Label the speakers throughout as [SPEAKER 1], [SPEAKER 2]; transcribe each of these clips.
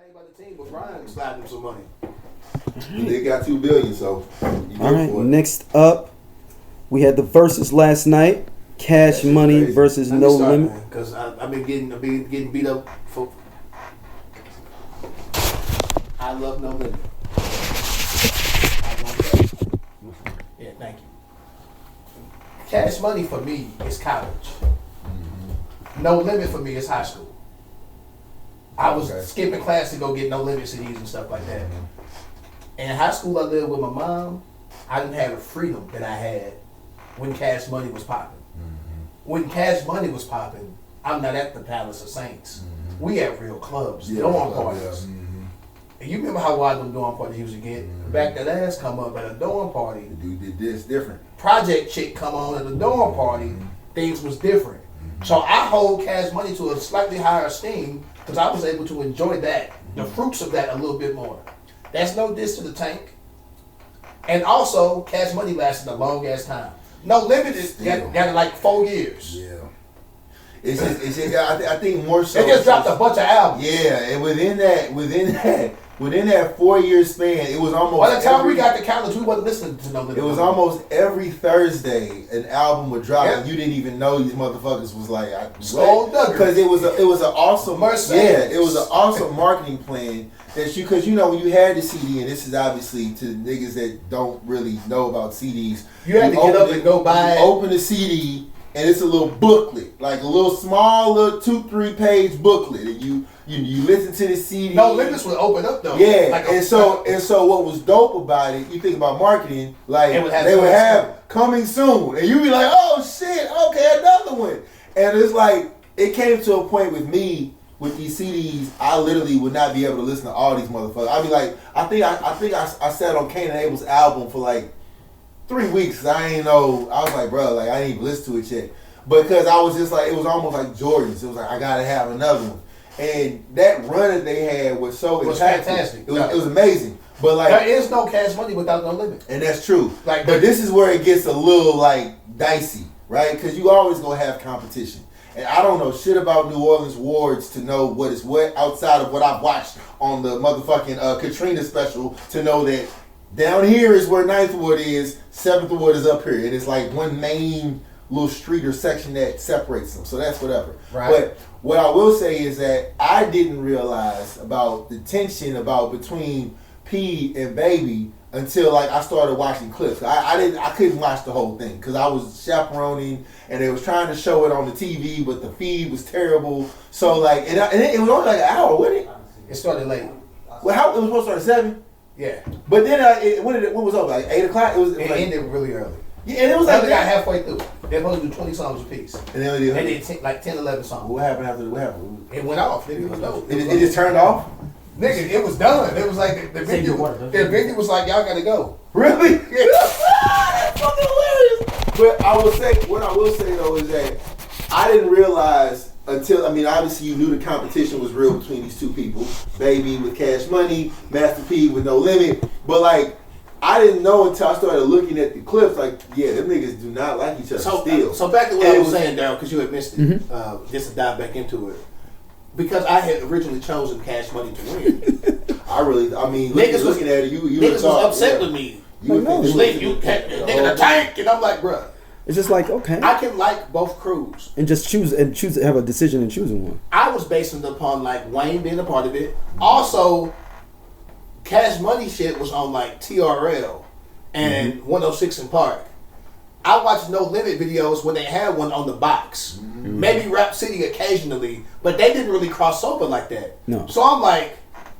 [SPEAKER 1] By the team, but Ryan sliding some money.
[SPEAKER 2] They got $2 billion, so
[SPEAKER 3] all right. Next up, we had the Verzuz last night. Cash Money
[SPEAKER 2] crazy.
[SPEAKER 3] versus No Limit.
[SPEAKER 1] Because I've been getting beat up for. I love No Limit. I want that. Yeah, thank you. Cash Money for me is college. No Limit for me is high school. I was skipping class to go get No Limit CDs and stuff like that. In high school, I lived with my mom. I didn't have the freedom that I had when Cash Money was popping. When Cash Money was popping, I'm not at the Palace of Saints. We at real clubs, dorm parties. And you remember how wild them dorm parties used to get? Back that ass come up at a dorm party.
[SPEAKER 2] The dude did this different.
[SPEAKER 1] Project chick come on at a dorm party. Things was different. So I hold Cash Money to a slightly higher esteem because I was able to enjoy that, the fruits of that a little bit more. That's no diss to the Tank. And also, Cash Money lasted a long ass time. No Limit is got like 4 years.
[SPEAKER 2] Yeah. It's just I think more so.
[SPEAKER 1] They just dropped a bunch of albums.
[SPEAKER 2] Yeah, and within that 4 year span, it was almost.
[SPEAKER 1] By the time we got to college, we wasn't listening to No Limit.
[SPEAKER 2] It was almost every Thursday an album would drop,
[SPEAKER 1] Yep.
[SPEAKER 2] and you didn't even know these motherfuckers was like
[SPEAKER 1] because
[SPEAKER 2] it was an awesome
[SPEAKER 1] Mercedes.
[SPEAKER 2] it was an awesome marketing plan that you because when you had the CD, and this is obviously to niggas that don't really know about CDs,
[SPEAKER 1] you had to get up and go buy.
[SPEAKER 2] Open the CD. And it's a little booklet, like a little small, little 2-3 page booklet, and you listen to the CD.
[SPEAKER 1] No Limits would open up though.
[SPEAKER 2] Yeah,
[SPEAKER 1] like
[SPEAKER 2] and so what was dope about it? You think about marketing, like
[SPEAKER 1] they
[SPEAKER 2] would have coming soon, and you be like, oh shit, okay, another one. And it's like it came to a point with me with these CDs, I literally would not be able to listen to all these motherfuckers. I'd be like, I think I sat on Kane and Abel's album for like 3 weeks. I ain't know. I was like, bro, like I didn't even listen to it yet. Because I was just like, it was almost like Jordan's. It was like, I gotta have another one. And that run that they had was
[SPEAKER 1] fantastic.
[SPEAKER 2] It was amazing. But like,
[SPEAKER 1] there is no Cash Money without No Limit.
[SPEAKER 2] And that's true.
[SPEAKER 1] Like,
[SPEAKER 2] but this is where it gets a little like dicey, right? Because you always gonna have competition. And I don't know shit about New Orleans wards to know what is what outside of what I've watched on the motherfucking Katrina special to know that down here is where 9th Ward is, 7th Ward is up here. And it's like one main little street or section that separates them. So that's whatever.
[SPEAKER 1] Right.
[SPEAKER 2] But what I will say is that I didn't realize about the tension between P and Baby until like I started watching clips. I couldn't watch the whole thing because I was chaperoning and they was trying to show it on the TV, but the feed was terrible. So like, and it was only like an hour, wasn't it?
[SPEAKER 1] It started late.
[SPEAKER 2] Well, how it was supposed to start at 7?
[SPEAKER 1] Yeah.
[SPEAKER 2] But then when was it over? Like 8 o'clock? It was like,
[SPEAKER 1] ended really early.
[SPEAKER 2] Yeah, and it was like
[SPEAKER 1] they got halfway through. They're supposed to do 20 songs a piece.
[SPEAKER 2] And they
[SPEAKER 1] did like 10, 11 songs.
[SPEAKER 2] What happened after? What happened?
[SPEAKER 1] It went off. Nigga, it was dope.
[SPEAKER 2] It just turned off.
[SPEAKER 1] Nigga, it was done. It was like the venue. The venue was like, y'all gotta go.
[SPEAKER 2] Really? Yeah. That's fucking hilarious. But what I will say though is that I didn't realize until, I mean, obviously you knew the competition was real between these two people. Baby with Cash Money, Master P with No Limit. But like, I didn't know until I started looking at the clips, like, yeah, them niggas do not like each other still.
[SPEAKER 1] So back to what I was saying, Daryl, because you had missed it, just to dive back into it. Because I had originally chosen Cash Money to win.
[SPEAKER 2] Niggas looking at it, you
[SPEAKER 1] niggas was upset with me.
[SPEAKER 3] You
[SPEAKER 1] nigga the Tank, and I'm like, bruh.
[SPEAKER 3] It's just like, okay.
[SPEAKER 1] I can like both crews.
[SPEAKER 3] And just choose, have a decision in choosing one.
[SPEAKER 1] I was basing it upon like Wayne being a part of it. Also, Cash Money shit was on like TRL and 106 in Park. I watched No Limit videos when they had one on the box. Maybe Rap City occasionally, but they didn't really cross over like that.
[SPEAKER 3] No.
[SPEAKER 1] So I'm like,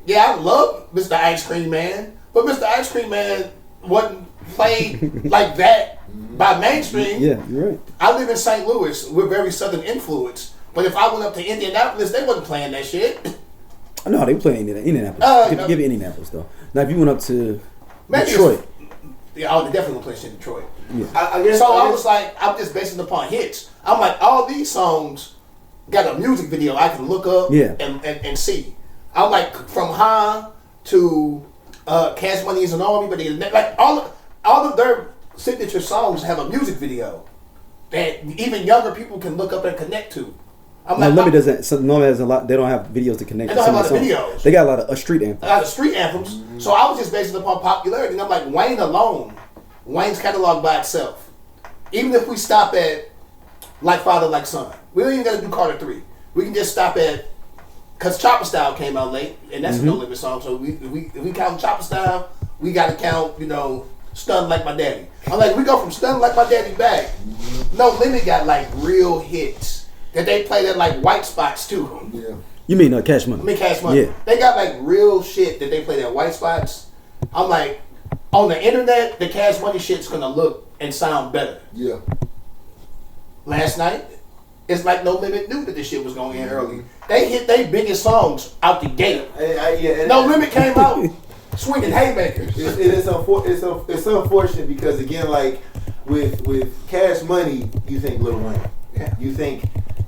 [SPEAKER 1] yeah, I love Mr. Ice Cream Man, but Mr. Ice Cream Man wasn't played like that by mainstream.
[SPEAKER 3] Yeah, you're right.
[SPEAKER 1] I live in St. Louis. We're very Southern influenced. But if I went up to Indianapolis, they wasn't playing that shit.
[SPEAKER 3] No, they play Indianapolis. Give Indianapolis though. Now, if you went up to Detroit,
[SPEAKER 1] yeah, I would definitely play shit in Detroit.
[SPEAKER 3] Yeah.
[SPEAKER 1] I was like, I'm just basing it upon hits. I'm like, all these songs got a music video I can look up and see. I'm like, from High to Cash Money is an Army, but they like all of their signature songs have a music video that even younger people can look up and connect to. I'm
[SPEAKER 3] No
[SPEAKER 1] like,
[SPEAKER 3] Limit doesn't. So no, has a lot. They don't have videos to connect.
[SPEAKER 1] They
[SPEAKER 3] to
[SPEAKER 1] don't have
[SPEAKER 3] some
[SPEAKER 1] a lot of
[SPEAKER 3] songs.
[SPEAKER 1] videos.
[SPEAKER 3] They got a lot of street anthems.
[SPEAKER 1] a lot of street anthems. So I was just basing it upon popularity. And I'm like, Wayne alone, Wayne's catalog by itself. Even if we stop at Like Father, Like Son, we don't even got to do Carter 3. We can just stop at, because Chopper Style came out late, and that's a No Limit song. So if we count Chopper Style, we got to count, Stunned Like My Daddy. I'm like, we go from Stunned Like My Daddy back. No Limit got like real hits that they played at like white spots too.
[SPEAKER 2] Yeah.
[SPEAKER 3] You mean Cash Money?
[SPEAKER 1] I mean Cash Money.
[SPEAKER 3] Yeah.
[SPEAKER 1] They got like real shit that they played at white spots. I'm like, on the internet, the Cash Money shit's gonna look and sound better.
[SPEAKER 2] Yeah.
[SPEAKER 1] Last night, it's like No Limit knew that this shit was going in early. They hit their biggest songs out the gate.
[SPEAKER 2] And
[SPEAKER 1] No Limit came out swinging haymakers.
[SPEAKER 2] It's unfortunate because again, like with Cash Money, you think Lil Wayne, you think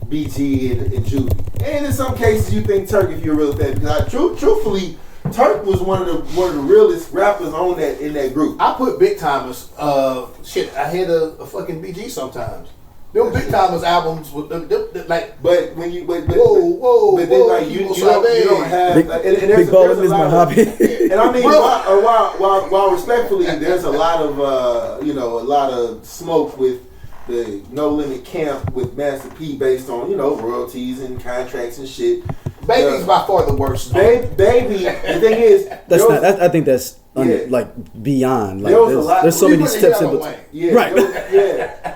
[SPEAKER 2] BG and Judy, and in some cases you think Turk if you're a real fan. Because truthfully, Turk was one of the realest rappers on that in that group.
[SPEAKER 1] I put Big Timers ahead of fucking BG sometimes. Them Big Timers albums with like.
[SPEAKER 2] But when you but then like you don't have
[SPEAKER 3] Big,
[SPEAKER 2] and
[SPEAKER 3] Big Baller is my hobby.
[SPEAKER 2] And I mean while respectfully, there's a lot of a lot of smoke with the No Limit camp with Master P based on royalties and contracts and shit.
[SPEAKER 1] Baby's by far the worst.
[SPEAKER 2] Baby. The thing is,
[SPEAKER 3] I think that's like beyond. Like there's so many steps in between.
[SPEAKER 2] Yeah,
[SPEAKER 3] right.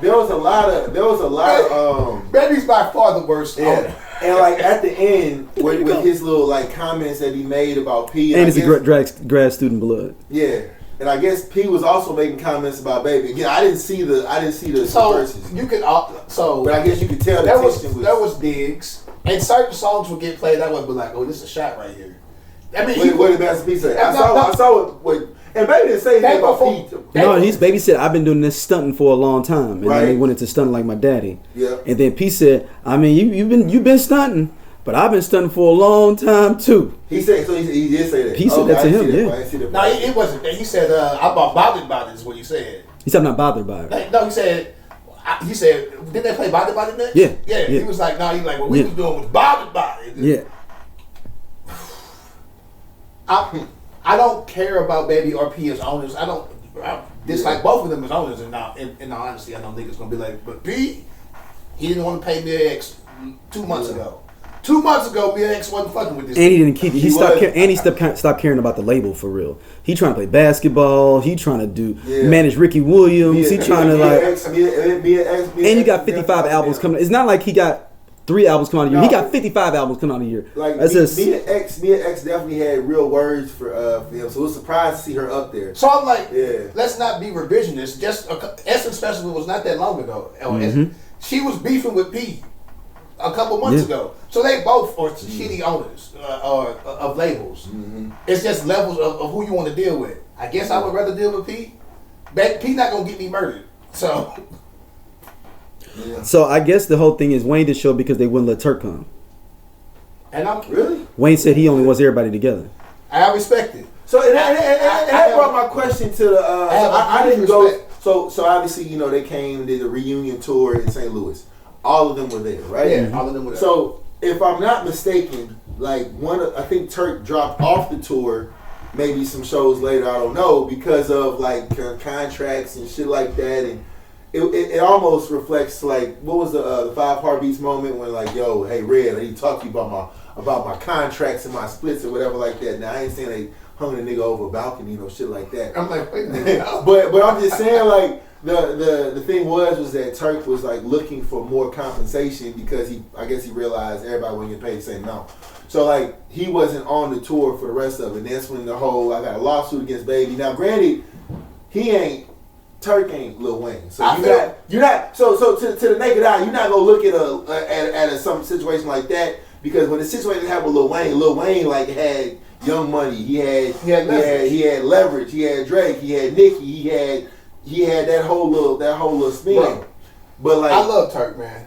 [SPEAKER 2] There was a lot of.
[SPEAKER 1] Baby's by far the worst.
[SPEAKER 2] Yeah. And like at the end, with his little like comments that he made about P,
[SPEAKER 3] and it's a grad student blood.
[SPEAKER 2] Yeah. And I guess P was also making comments about Baby. Again, I didn't see the verses.
[SPEAKER 1] You could
[SPEAKER 2] but I guess you could tell
[SPEAKER 1] there was digs, and certain songs would get played. I would be like, "Oh, this is a shot right here." I mean,
[SPEAKER 2] what did Master P say? I saw it. And Baby didn't say anything about P.
[SPEAKER 3] No, Baby said, "I've been doing this stunting for a long time," and then they went into stunting like my daddy.
[SPEAKER 2] Yeah.
[SPEAKER 3] And then P said, "I mean, you've been stunting, but I've been stunting for a long time too."
[SPEAKER 2] He said so. He did say that.
[SPEAKER 3] He said that to him.
[SPEAKER 1] No, it wasn't that. He said, "I'm bothered by this." Is what he said.
[SPEAKER 3] He said, "I'm not bothered by it."
[SPEAKER 1] No, he said. Did they play Bothered by it next?
[SPEAKER 3] Yeah.
[SPEAKER 1] He was like, "No." He's like, "What we was doing was Bothered by it."
[SPEAKER 3] Yeah.
[SPEAKER 1] I don't care about Baby or P as owners. I dislike both of them as owners. And now, in all honesty, I don't think it's gonna be like. But P, he didn't want to pay Mia X 2 months ago. 2 months ago, Mia X wasn't fucking with this.
[SPEAKER 3] And he didn't keep it. He stopped caring about the label for real. He trying to play basketball. He trying to manage Ricky Williams. He trying to like. And you got 55 albums coming. It's not like he got 3 albums coming out a year. He got 55 albums coming out a year.
[SPEAKER 2] Like Mia X definitely had real words for him, so it was surprised to see her up there.
[SPEAKER 1] So I'm like, let's not be revisionist. Just Essence Festival was not that long ago. She was beefing with P a couple months ago. So they both are shitty owners of labels. It's just levels of who you want to deal with. I guess I would rather deal with P. But P not gonna get me murdered. So.
[SPEAKER 2] Yeah.
[SPEAKER 3] So I guess the whole thing is Wayne did show because they wouldn't let Turk come.
[SPEAKER 1] And I'm
[SPEAKER 2] really.
[SPEAKER 3] Wayne said he only wants everybody together.
[SPEAKER 1] I respect it.
[SPEAKER 2] So and that brought my question to the. I didn't go. So obviously they came, did a reunion tour in St. Louis. All of them were there, right?
[SPEAKER 1] Yeah, all of them were there.
[SPEAKER 2] So if I'm not mistaken, like I think Turk dropped off the tour, maybe some shows later. I don't know because of like contracts and shit like that and. It almost reflects like what was the 5 Heartbeats moment when like hey Red I need to talk to you about my contracts and my splits or whatever like that. Now I ain't saying they hung a nigga over a balcony shit like that.
[SPEAKER 1] I'm like wait a minute.
[SPEAKER 2] but I'm just saying like the thing was that Turk was like looking for more compensation because I guess he realized everybody wouldn't get paid the same amount. So like he wasn't on the tour for the rest of it. And that's when the whole I got a lawsuit against Baby. Now granted Turk ain't Lil Wayne, so you're not. So to the naked eye, you're not gonna look at some situation like that because when the situation happened with Lil Wayne like had Young Money, he had leverage, he had Drake, he had Nicki, he had that whole little spin.
[SPEAKER 1] Bro,
[SPEAKER 2] but like
[SPEAKER 1] I love Turk, man.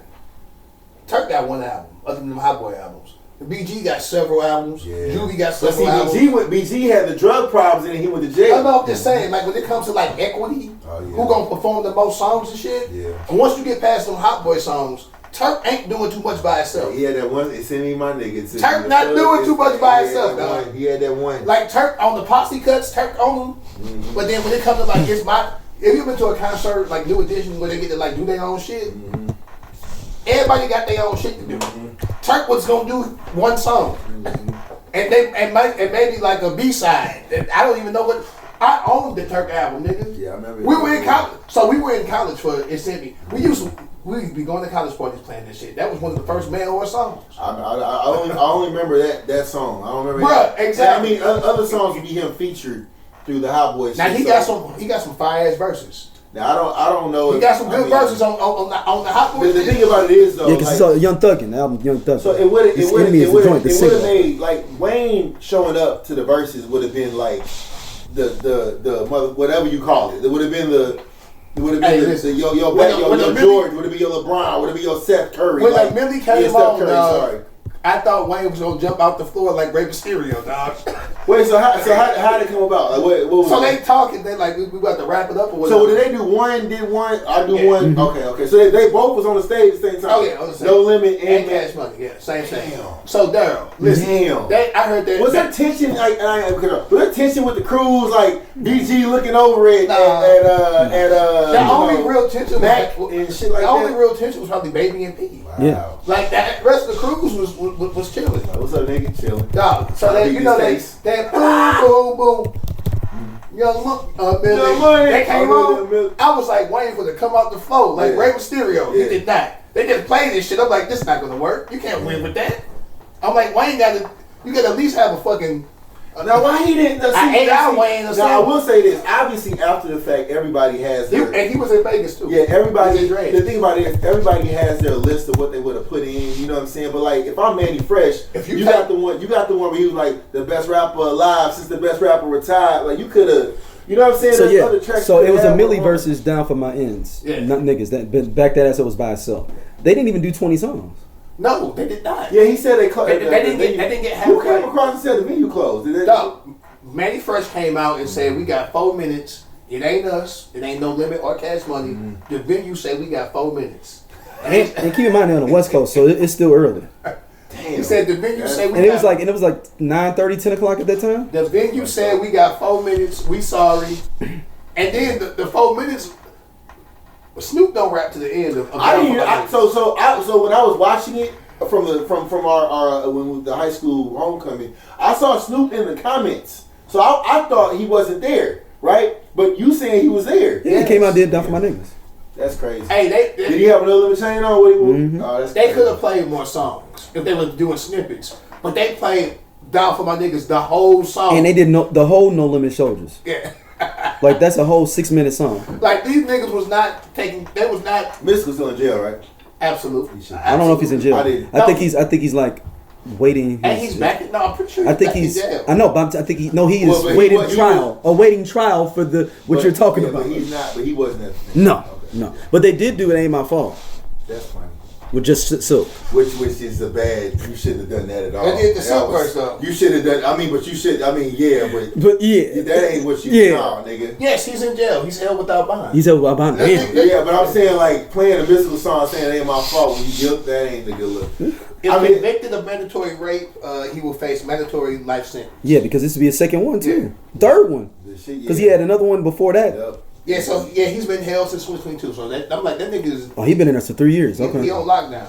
[SPEAKER 1] Turk got one album, other than them Hot Boy albums. BG got several albums. Yeah. Juvie got several albums.
[SPEAKER 2] BG had the drug problems and he went to jail.
[SPEAKER 1] I'm just saying, like when it comes to like equity, who gonna perform the most songs and shit?
[SPEAKER 2] Yeah.
[SPEAKER 1] And once you get past them Hot Boy songs, Turk ain't doing too much by himself.
[SPEAKER 2] He had that one. Send me my nigga.
[SPEAKER 1] Turk not doing too much by himself, dog.
[SPEAKER 2] He had that one.
[SPEAKER 1] Like Turk on the posse cuts, Turk on them. Mm-hmm. But then when it comes to like it's my, if you've been to a concert like New Edition where they get to like do their own shit, everybody got their own shit to do. Turk was gonna do one song, and maybe like a B-side. I don't even know what. I owned the Turk album, nigga.
[SPEAKER 2] Yeah, I remember.
[SPEAKER 1] We were in college, so we were in college for it sent me. We used to be going to college parties playing this shit. That was one of the first man or songs.
[SPEAKER 2] I only remember that song. I don't remember.
[SPEAKER 1] Bruh, exactly.
[SPEAKER 2] I mean, other songs would be him featured through the Hot Boys.
[SPEAKER 1] Now he got some fire ass verses.
[SPEAKER 2] Now I don't know.
[SPEAKER 1] He got some good verses on the Hot Boys.
[SPEAKER 2] The thing about it is though,
[SPEAKER 3] yeah, because it's Young Thuggin', the album Young Thuggin'.
[SPEAKER 2] So it would have made like Wayne showing up to the verses would have been like the mother, whatever you call it. It would have been the your George, would it be your LeBron, would it be your Seth Curry?
[SPEAKER 1] When like Millie came on,
[SPEAKER 2] sorry.
[SPEAKER 1] I thought Wayne was gonna jump out the floor like Rey Mysterio, dog.
[SPEAKER 2] Wait, so how did it come about? Like what was
[SPEAKER 1] so
[SPEAKER 2] it?
[SPEAKER 1] they talking, they like we got to wrap it up or whatever.
[SPEAKER 2] So did they do one? Did one? I do one. Okay. So they both was on the stage at the same time.
[SPEAKER 1] Oh yeah, on the stage.
[SPEAKER 2] No Limit and
[SPEAKER 1] Cash Money. Yeah, same thing.
[SPEAKER 2] Damn.
[SPEAKER 1] So Daryl, listen.
[SPEAKER 2] Damn.
[SPEAKER 1] I heard that.
[SPEAKER 2] Was there tension? Was there tension with the crews? Like BG looking over it
[SPEAKER 1] the only real tension
[SPEAKER 2] Mac and shit like that.
[SPEAKER 1] The only real tension was probably Baby and P.
[SPEAKER 2] Wow.
[SPEAKER 3] Yeah.
[SPEAKER 1] Like that rest of the crews was chilling.
[SPEAKER 2] What's up, nigga? Chilling.
[SPEAKER 1] Dog. So that that boom boom boom. Young Money. They came on. I was like waiting for it to come out the flow like Rey Mysterio. He did not. They just played this shit. I'm like, this is not gonna work. You can't win with that. I'm like, Wayne you gotta at least have a fucking.
[SPEAKER 2] Now why he didn't?
[SPEAKER 1] I ate out Wayne.
[SPEAKER 2] Now I will say this. Obviously, after the fact, everybody has their.
[SPEAKER 1] And he was in Vegas too.
[SPEAKER 2] Yeah, everybody. The thing about it is, everybody has their list of what they would have put in. You know what I'm saying? But like, if I'm Manny Fresh, you got the one where he was like the best rapper alive since the best rapper retired. Like you could have. You know what I'm saying?
[SPEAKER 3] So
[SPEAKER 2] there's other tracks
[SPEAKER 3] so it was a Millie versus Down for My Ends.
[SPEAKER 1] Yeah.
[SPEAKER 3] Not niggas. Back that ass it was by itself. They didn't even do 20 songs.
[SPEAKER 1] No, they did not.
[SPEAKER 2] Yeah, he said they closed.
[SPEAKER 1] They didn't get halfway.
[SPEAKER 2] Who came across and said the venue closed?
[SPEAKER 1] Manny Fresh came out and said we got 4 minutes. It ain't us. It ain't No Limit or Cash Money. The venue said we got 4 minutes.
[SPEAKER 3] And keep in mind they're on the West Coast, so it's still early.
[SPEAKER 1] Damn. He said the venue said we
[SPEAKER 3] and it was like 9:30, 10 o'clock at that time.
[SPEAKER 1] The venue said we got 4 minutes. We sorry. And then the 4 minutes. Snoop don't rap to the end of.
[SPEAKER 2] So when I was watching it from our when the high school homecoming, I saw Snoop in the comments. So I thought he wasn't there, right? But you saying he was there?
[SPEAKER 3] Yeah, he came out did Down for My Niggas.
[SPEAKER 2] That's crazy.
[SPEAKER 1] Hey,
[SPEAKER 2] did he have a No Limit chain on? What
[SPEAKER 1] they could have played more songs if they were doing snippets, but they played Down for My Niggas the whole song.
[SPEAKER 3] And they did the whole No Limit Soldiers.
[SPEAKER 1] Yeah.
[SPEAKER 3] Like that's a whole 6-minute song.
[SPEAKER 1] Like these niggas was not taking. They was not.
[SPEAKER 2] Mystical still in jail, right?
[SPEAKER 1] Absolutely.
[SPEAKER 3] I don't know if he's in jail. I think he's like waiting.
[SPEAKER 1] And he's back. No, I'm pretty sure. He's in jail.
[SPEAKER 3] I know, but I think he is waiting trial. Awaiting trial for what you're talking about.
[SPEAKER 2] But he's not. But he wasn't.
[SPEAKER 3] No. But they did do It Ain't My Fault.
[SPEAKER 2] That's funny.
[SPEAKER 3] With just Silk.
[SPEAKER 2] Which is a bad. You shouldn't have done that at all.
[SPEAKER 1] They did the Silk verse though.
[SPEAKER 2] You should have done. But yeah, that ain't what you saw, nigga.
[SPEAKER 1] Yes, he's in jail. He's held without bond.
[SPEAKER 3] Damn.
[SPEAKER 2] Yeah, but I'm saying like playing a mystical song, saying it ain't my fault when you guilt. That ain't the good look.
[SPEAKER 1] If convicted of mandatory rape, he will face mandatory life sentence.
[SPEAKER 3] Yeah, because this would be a second one too. Third one. Because he had another one before that.
[SPEAKER 2] Yep.
[SPEAKER 1] Yeah, so he's been held since 2022. So I'm like, that nigga is.
[SPEAKER 3] Oh, he been in there for 3 years. Okay.
[SPEAKER 1] He on lockdown.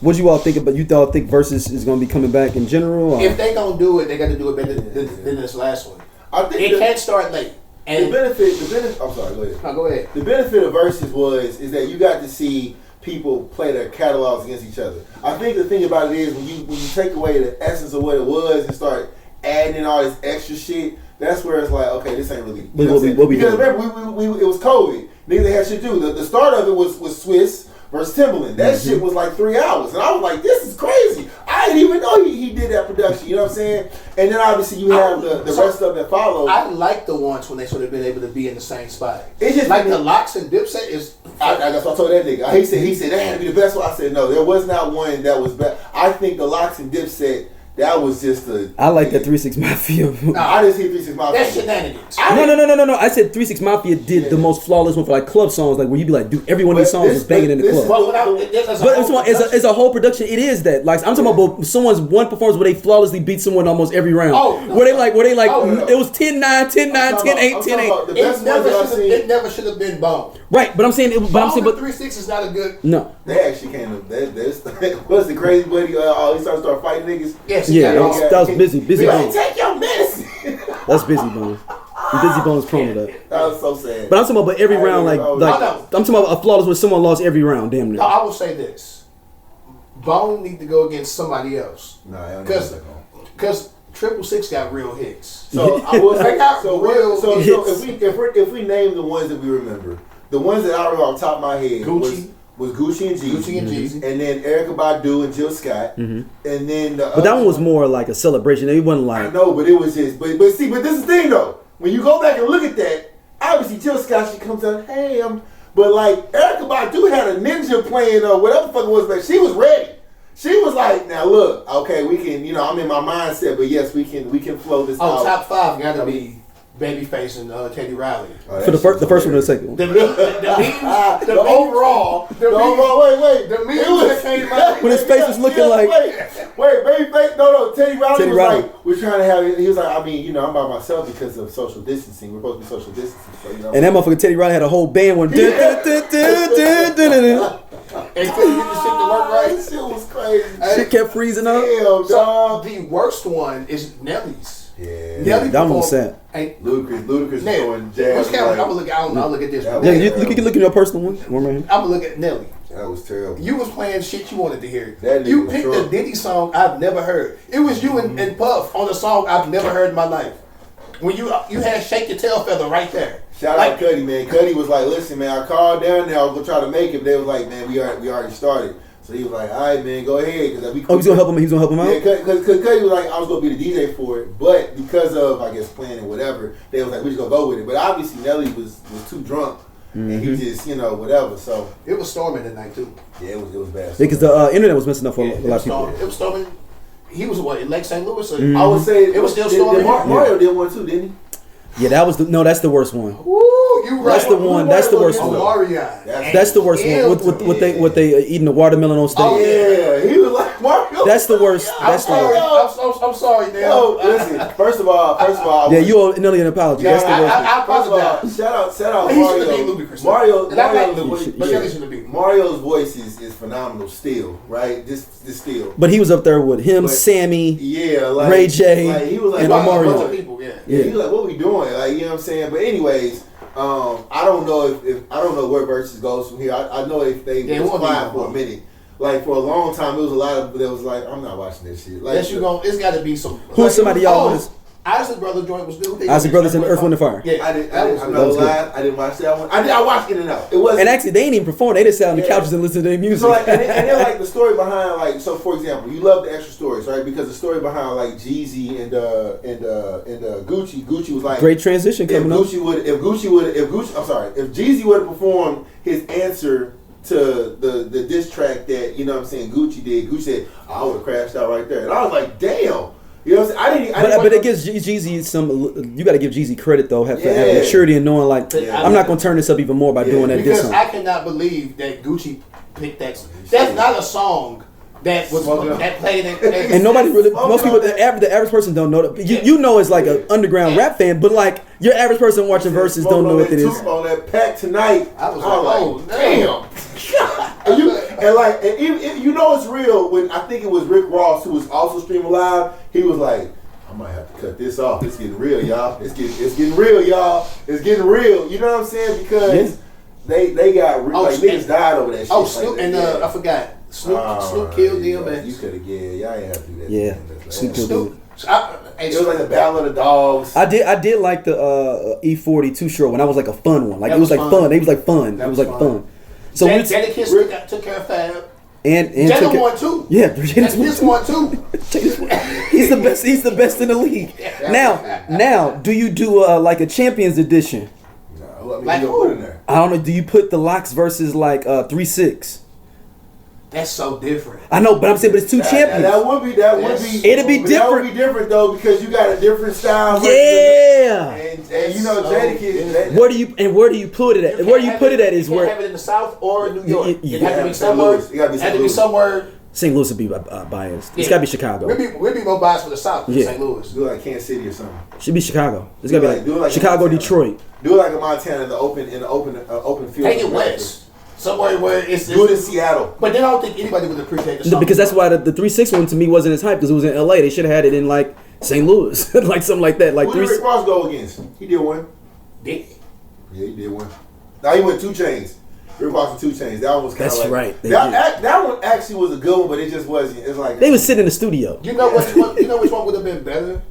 [SPEAKER 3] What you all think about? You all think Verzuz is going to be coming back in general? Or?
[SPEAKER 1] If they gonna do it, they got to do it better than this last one.
[SPEAKER 2] I think
[SPEAKER 1] it can't start late. And
[SPEAKER 2] the benefit. I'm sorry. Go ahead.
[SPEAKER 1] No, go ahead.
[SPEAKER 2] The benefit of Verzuz is that you got to see people play their catalogs against each other. I think the thing about it is when you take away the essence of what it was and start adding in all this extra shit. That's where it's like, okay, this ain't really. Because remember, it was COVID. Niggas had shit to do. The start of it was Swiss versus Timbaland. That shit was like 3 hours, and I was like, this is crazy. I didn't even know he did that production. You know what I'm saying? And then obviously you have the rest of that follow.
[SPEAKER 1] I like the ones when they sort of been able to be in the same spot.
[SPEAKER 2] It's just
[SPEAKER 1] like the Locks and Dipset is.
[SPEAKER 2] That's what I told that nigga. He said that had to be the best one. I said no, there was not one that was best. I think the Locks and Dipset That was just
[SPEAKER 3] I like that 3-6 Mafia.
[SPEAKER 2] No, I didn't see 3-6 Mafia.
[SPEAKER 1] That's shenanigans.
[SPEAKER 3] No. I said 3-6 Mafia did the most flawless one for like club songs, like where you be like, dude, every one of these songs is banging in the club. But it's a whole production. It is that. Like I'm talking about someone's one performance where they flawlessly beat someone almost every round. Where they like it was 10-9, 10-9, 10-8, 10-8.
[SPEAKER 1] It never should have been Bone.
[SPEAKER 3] Right, but I'm saying, but
[SPEAKER 1] 3-6 is not a good.
[SPEAKER 3] No.
[SPEAKER 2] They actually came to what's the crazy buddy? He started fighting niggas.
[SPEAKER 1] Yes,
[SPEAKER 3] that was busy
[SPEAKER 2] Like,
[SPEAKER 3] Bones.
[SPEAKER 2] take your medicine.
[SPEAKER 3] That's Busy Bones. Busy Bones promo that.
[SPEAKER 2] That was so sad.
[SPEAKER 3] But I'm talking about every round, I'm talking about a flawless where someone lost every round, damn near.
[SPEAKER 1] No, I will say this: Bone need to go against somebody else.
[SPEAKER 2] No,
[SPEAKER 1] because 666 got real hits.
[SPEAKER 2] So I will say,
[SPEAKER 3] hits.
[SPEAKER 2] if we name the ones that we remember, the ones that I remember off the top of my head was Gucci and Jeezy. And then Erykah Badu and Jill Scott. And then
[SPEAKER 3] but that one was more like a celebration. It wasn't like
[SPEAKER 2] I know, but it was just but this is the thing though. When you go back and look at that, obviously Jill Scott, she comes out, hey, but like Erykah Badu had a ninja playing or whatever the fuck it was, but she was ready. She was like, now look, okay, we can, I'm in my mindset, but yes, we can flow this out.
[SPEAKER 1] Top 5 gotta be Babyface and Teddy Riley.
[SPEAKER 3] For the first one or the second one.
[SPEAKER 1] The overall,
[SPEAKER 2] wait.
[SPEAKER 1] The memes that came out.
[SPEAKER 3] When his face was looking like.
[SPEAKER 2] Wait, Babyface, no, Teddy Riley was like, we're trying to have, he was like, I'm by myself because of social distancing. We're supposed to be social distancing. So,
[SPEAKER 3] And that motherfucker Teddy Riley had a whole band one.
[SPEAKER 1] And couldn't get the shit to work right.
[SPEAKER 2] Shit was crazy.
[SPEAKER 3] Shit kept freezing up.
[SPEAKER 2] Damn, dog.
[SPEAKER 1] The worst one is Nelly's.
[SPEAKER 2] Yeah,
[SPEAKER 1] Nelly
[SPEAKER 3] that one was sad.
[SPEAKER 2] Ludacris is going jazz.
[SPEAKER 1] I'm gonna look. I'll look at this.
[SPEAKER 3] Yeah, you can look at your personal one.
[SPEAKER 1] I'm gonna look at Nelly.
[SPEAKER 2] That was terrible.
[SPEAKER 1] You was playing shit you wanted to hear.
[SPEAKER 2] You
[SPEAKER 1] picked a Diddy song I've never heard. It was you and Puff on a song I've never heard in my life. When you had Shake Your Tail Feather right there.
[SPEAKER 2] Shout out Cuddy, man. Cuddy was like, listen, man, I called down there. I was gonna try to make it, but they was like, man, we already started. So he was like, all right, man, go ahead. He's
[SPEAKER 3] gonna help him. He's gonna help him out.
[SPEAKER 2] Yeah, because Cuddy was like, I was gonna be the DJ for it, but because of I guess planning whatever, they was like, we just gonna go with it. But obviously Nelly was too drunk, and he just whatever. So
[SPEAKER 1] it was storming that night too.
[SPEAKER 2] Yeah, it was bad.
[SPEAKER 3] Because the internet was messing up for a lot of people.
[SPEAKER 1] It was storming. He was in Lake St. Louis. So
[SPEAKER 2] I would say
[SPEAKER 1] it was still storming.
[SPEAKER 2] Mario did one too, didn't he?
[SPEAKER 3] Yeah, that's the worst one.
[SPEAKER 1] Woo, you right.
[SPEAKER 3] That's the one. That's the worst one. That's the worst one. What they eating the watermelon on stage.
[SPEAKER 2] Oh yeah, he was like Mario.
[SPEAKER 3] That's the worst.
[SPEAKER 1] I'm sorry, man.
[SPEAKER 2] Yo, listen. First of all.
[SPEAKER 3] Yeah, you owe Nelly an apology. That's the worst.
[SPEAKER 1] I apologize.
[SPEAKER 2] Shout out Mario's voice is phenomenal still, right? Just still.
[SPEAKER 3] But he was up there with him, Sammy, Ray J,
[SPEAKER 2] he was like,
[SPEAKER 3] and Mario.
[SPEAKER 2] He was like, what we doing? Like, you know what I'm saying? But anyways, I don't know if I don't know where Verzuz goes from here. I know if they was quiet for a minute. Like for a long time, it was a lot of that was like, I'm not watching this shit. Like,
[SPEAKER 1] it's got to be some.
[SPEAKER 3] Who's somebody y'all want?
[SPEAKER 1] Isaac Brothers joint was good.
[SPEAKER 3] Isaac Brothers and Earth, Wind and Fire.
[SPEAKER 1] Yeah,
[SPEAKER 2] I didn't watch that one. I watched In and Out. It was,
[SPEAKER 3] and actually, they didn't even perform. They just sat on the couches and listened to their music.
[SPEAKER 2] So like, and then like the story behind like, so for example, you love the extra stories, right? Because the story behind like Jeezy and Gucci was like
[SPEAKER 3] great transition coming up.
[SPEAKER 2] If Jeezy would have performed his answer to the diss track that Gucci did, Gucci said, I would have crashed out right there, and I was like, damn. You know what I'm saying?
[SPEAKER 3] But it gives Jeezy some. You got to give Jeezy credit though, for having maturity and knowing like I'm not going to turn this up even more by doing that.
[SPEAKER 1] Because I cannot believe that Gucci picked that. That's not a song that was that played.
[SPEAKER 3] And nobody really. Most people, the average person don't know that. You know it's like an underground rap fan, but like your average person watching Verzuz don't know what it is.
[SPEAKER 2] On that pack tonight,
[SPEAKER 1] I was like, oh damn.
[SPEAKER 2] And you know it's real when I think it was Rick Ross who was also streaming live. He was like, I might have to cut this off. It's getting real, y'all. It's getting real, y'all. It's getting real. You know what I'm saying? Because they got like niggas died over that shit.
[SPEAKER 1] Oh, Snoop and I forgot. Snoop killed them. And
[SPEAKER 2] you could have, y'all ain't have to do that.
[SPEAKER 3] Yeah, Snoop killed them.
[SPEAKER 2] It was like the Battle of the Dogs.
[SPEAKER 3] I did like the E40 Too Short one. That was like a fun one. Like it was like fun. It was like fun. It was like fun. So
[SPEAKER 1] Jadakiss took care of Fab.
[SPEAKER 3] And
[SPEAKER 1] Jada won too.
[SPEAKER 3] Yeah, Jadakiss
[SPEAKER 1] won too.
[SPEAKER 3] He's the best. He's the best in the league. Now, do you do like a Champions Edition?
[SPEAKER 2] No, like who? Put in there?
[SPEAKER 3] I don't know. Do you put the Locks versus like 3-6?
[SPEAKER 1] That's so different.
[SPEAKER 3] I know, but I'm saying, but it's two champions.
[SPEAKER 2] That would be.
[SPEAKER 3] It'd be different.
[SPEAKER 2] That would be different though because you got a different style.
[SPEAKER 3] Yeah.
[SPEAKER 2] And you know, Jadakiss.
[SPEAKER 3] Where do you put it at? Where do you put it at is where.
[SPEAKER 1] You have it in the South or New York.
[SPEAKER 3] Yeah.
[SPEAKER 1] It has to be somewhere. It has to be somewhere.
[SPEAKER 3] St. Louis would be biased. It's got to be Chicago.
[SPEAKER 1] We'd be more biased for the South than St. Louis.
[SPEAKER 2] Do it like Kansas City or something.
[SPEAKER 3] Should be Chicago. It's got to be like Chicago, Detroit.
[SPEAKER 2] Do it like a Montana in the open field.
[SPEAKER 1] Take it west. Somewhere where it's
[SPEAKER 2] do it in Seattle.
[SPEAKER 1] But then I don't think anybody would appreciate the song.
[SPEAKER 3] Because that's why the 3-6 one to me wasn't as hype because it was in LA. They should have had it in like St. Louis. Like something like that. Like
[SPEAKER 2] who did Rick Ross go against? He did one.
[SPEAKER 1] Did?
[SPEAKER 2] Yeah, he did one. Now he went 2 Chainz. Rick Ross and 2 Chainz. That one was kind of
[SPEAKER 3] That's
[SPEAKER 2] like,
[SPEAKER 3] right.
[SPEAKER 2] That one actually was a good one, but it just wasn't. It's like
[SPEAKER 3] they was sitting in the studio.
[SPEAKER 1] You know which one would have been better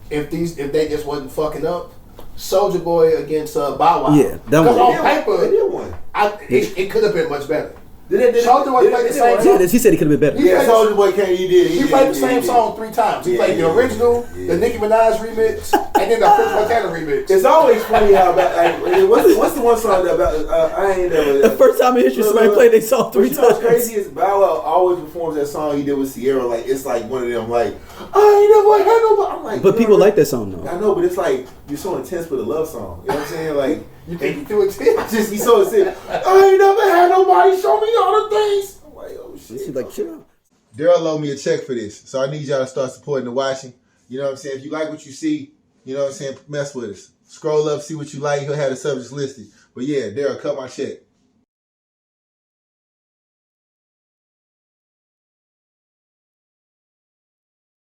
[SPEAKER 1] if they just wasn't fucking up? Soulja Boy against Bow Wow.
[SPEAKER 3] Yeah, that one.
[SPEAKER 1] On paper,
[SPEAKER 2] they did one.
[SPEAKER 1] It could have been much better.
[SPEAKER 2] Soulja
[SPEAKER 1] Boy played the same song.
[SPEAKER 3] Yeah, he said he could have been better.
[SPEAKER 2] Yeah, Soulja Boy came. He
[SPEAKER 1] played the same song 3 times. He played the original, the Nicki Minaj remix, and then the French Montana remix.
[SPEAKER 2] It's always funny how about what's the one song that about I ain't never.
[SPEAKER 3] The first time in history somebody played they song 3 times.
[SPEAKER 2] What's crazy is Bow Wow always performs that song he did with Sierra. Like it's like one of them. Like I ain't never had nobody. I'm like,
[SPEAKER 3] but people like that song though.
[SPEAKER 2] I know, but it's like you're so intense with a love song. You know what I'm saying? Like
[SPEAKER 1] you think you too intense?
[SPEAKER 2] He's so intense. I ain't never had nobody show me all the things. Like, oh shit.
[SPEAKER 3] She's like, chill out.
[SPEAKER 2] Daryl owed me a check for this, so I need y'all to start supporting the watching. You know what I'm saying? If you like what you see, you know what I'm saying, mess with us. Scroll up, see what you like. He'll have the subjects listed. But yeah, Daryl, cut my check.